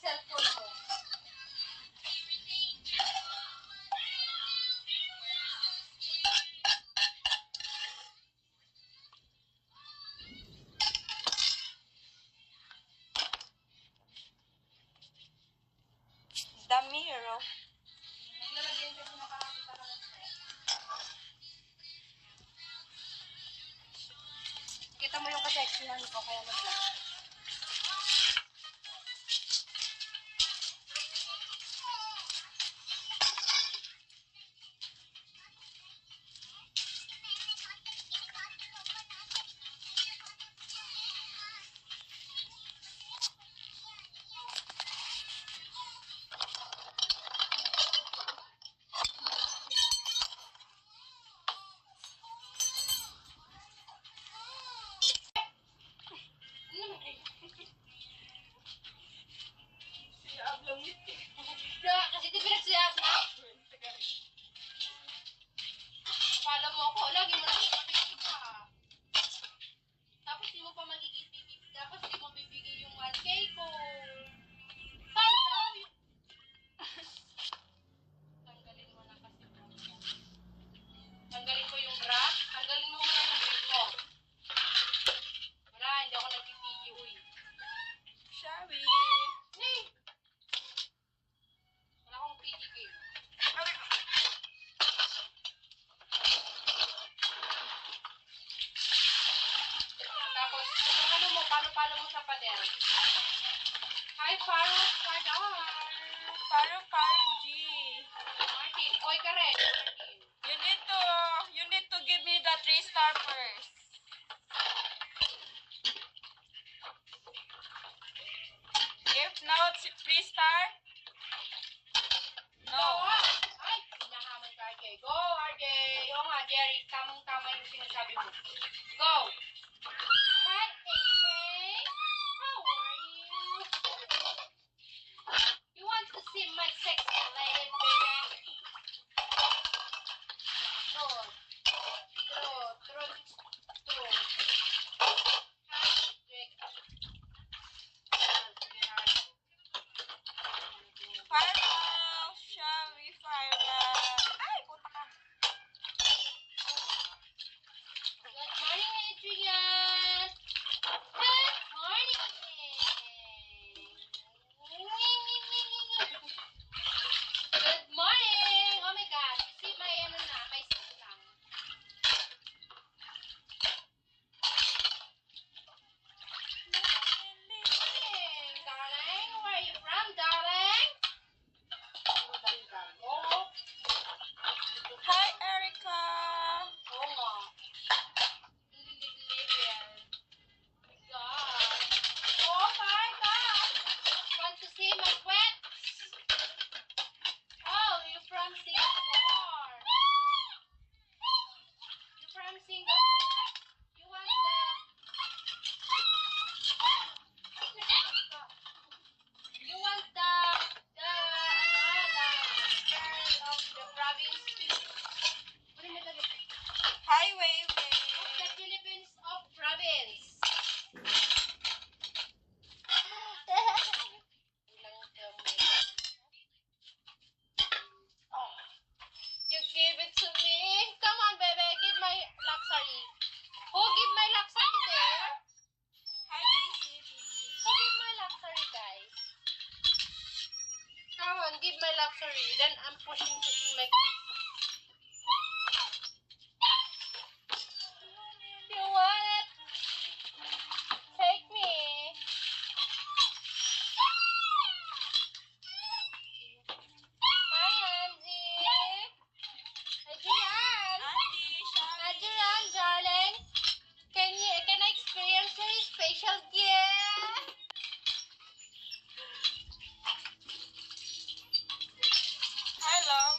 cellphone mo. The mirror. Naglalagyan kasi nakakita ka ng set. Kita mo yung kaseksihan ko, kaya mag-vlog. Kasi di pinagsiyap na. Pala mo ako, lagi mo lang ipapigil ka. Tapos di mo pa magiging tapos di mo bibigay yung 1K ko. Paano daw? Tanggalin mo na kasi bra. Tanggalin ko yung bra. Tanggalin mo muna yung bra mo. Wala, hindi ako nagpipigil, uy. Shabby. Hey! Wala akong pigil. Tapos, yung ano mo, paano mo sa pader? Hi, Faro, Fardar. Paro G. Martin, oy ka rin, Martin. You need to give me the 3-star first. If not 3-star, Go! Ay, pinahamon ka, RJ. Go, RJ! Oo nga, Jerry, tamang-tama yung sinasabi mo. Go! Hi, AJ! How are you? You want to see my sexy lady, baby? True. Hi, Jake. Farewell, Shabby, farewell. Ay, puta ka. Good morning, Adrian! Good morning! Good morning! Oh my God! See, may ano na, may silang. Darling, where are you from, darling? Oh, Hi, Erica. oo nga. God. Oh my God! Want to see my wets? Oh, you're from Singapore. You're from Singapore? You want you want the girl of the province. What do you mean? Hi, Wave. The Philippines of province. Oh, you give it to me. Come on, baby, give my luxury. Who give my luxury there? Hi, JC. Who give my luxury, guys? Come on, give my luxury. Then I'm pushing my. You want it? Take me. Hi, Angie. Adrian. Andy, Shabby. Adrian, darling. Can I experience your special gift? Hi, love.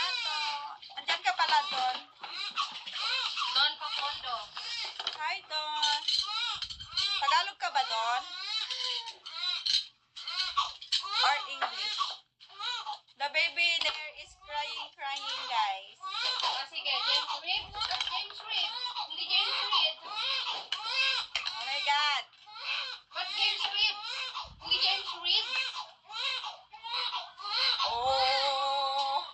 Renato. Andiyan ka pala, Don. Don Papondo. Hi, Don. Tagalog ka ba, Don? Or English? The baby there is crying, guys. O sige, James Reed. James Reed. Hindi James Reed. Oh my God. What James Reed? Hindi James Reed. Oh.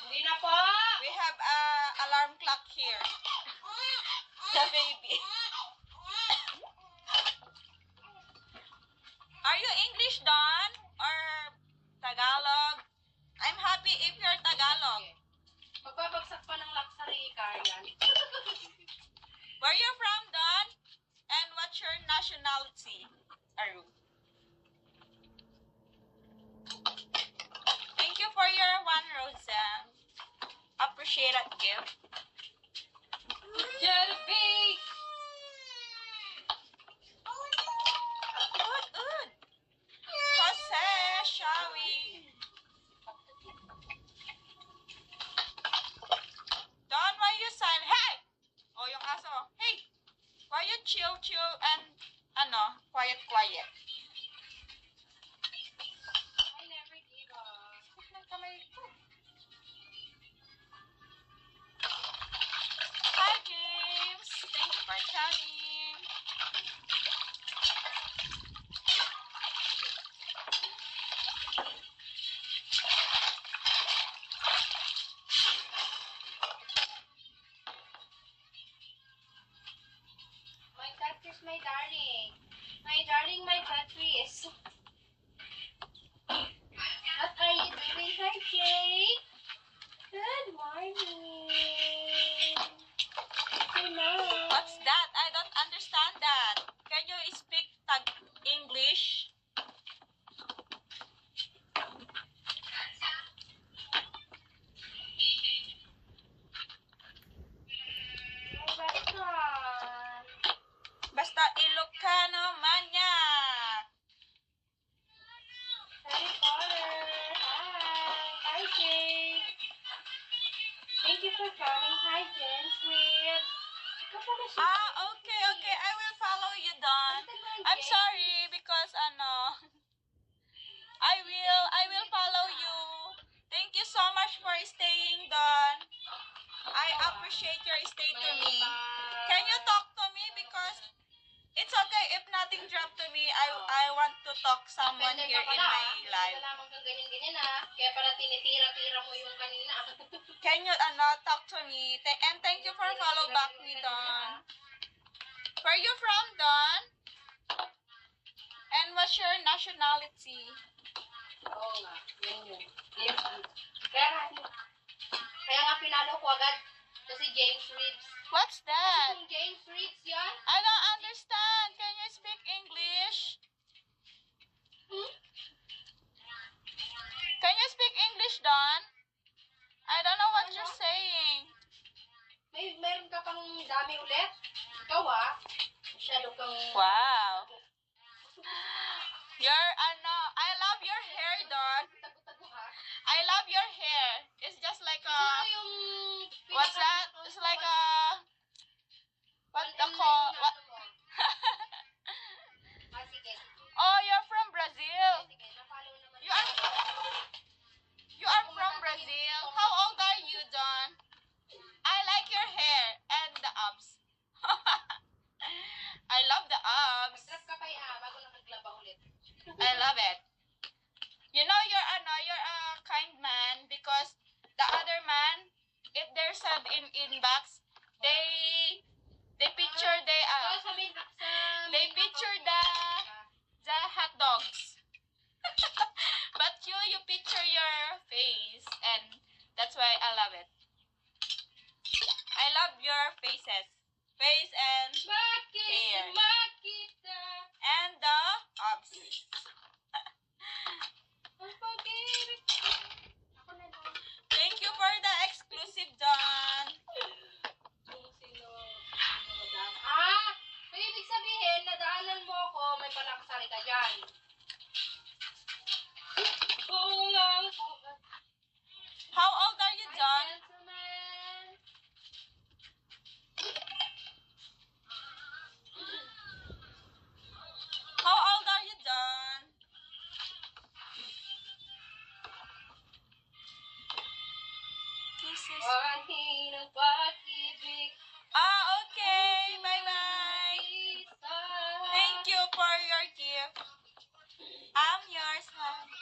Hindi na po. We have a alarm clock here. The baby. Are you English, Don? Or Tagalog? I'm happy if you're Tagalog. Okay. Magbabagsak pa ng laksari, Karian. Where you from, Don? And what's your nationality? Aru. Thank you for your 1 Rosa. Appreciate it, gift. Jelly. Good. Jose, shall we? Don, why you silent? Hey! Oh, yung aso. Hey! Why you chill and, quiet? I never give up. Ang kamay ko. Hi, James. Thank you for joining. My Tetris, my darling. My darling, my Tetris. What are you doing, hi, Jake? Good morning. Hello. What's that? I don't understand that. Can you speak English? Oh, restaurant. Basta Ilocano manyak. Harry Potter. Hi. Hi, Jake. Thank you for coming. Hi, James. Weird. Ikaw pala siya. Okay. I will follow you, Don. I'm sorry because I will follow you. Thank you so much for staying, Don. I appreciate your stay to me. Can you talk to me because it's okay if nothing dropped to me. I want to talk someone here in my life. Wala lamang kang ganyan-ganyan Kaya pala tinitira-tira mo yung kanina. Can you talk to me? And thank you for follow back me, Don. Where you from, Don? And what's your nationality? Oo nga. Yan yun. James Reed. Kaya nga pinalo ko agad. Kasi James Reeves. What's that? Kung James Reeves yan. I don't understand. Can you speak English? Can you speak English, Don? I don't know what you're saying. Meron ka pang dami ulit? Ikaw masyado kang... Wow. I love your hair, Don. Tago-tago ha. I love your hair. It's just like a... Siguro yung... What's that? It's like a... What the call? What? Sige. Oh, you're from Brazil. Sige, na-follow naman. You are from Brazil. How old are you, Don? I like your hair and the abs. I love the abs. Mag-drop ka pa bago na maglaba ulit. I love it. You know you're a kind man because the other man, if they're sad in box, they picture they picture the hot dogs. But you picture your face, and that's why I love it. I love your face and hair and the abs. Thank you for the exclusive, Don. May ibig sabihin, nadaanan mo ako, may palaksari ka dyan. Oo lang. sis. Ani ng pag-ibig. Okay. Bye-bye. Isa. Thank you for your gift. I'm yours, hon.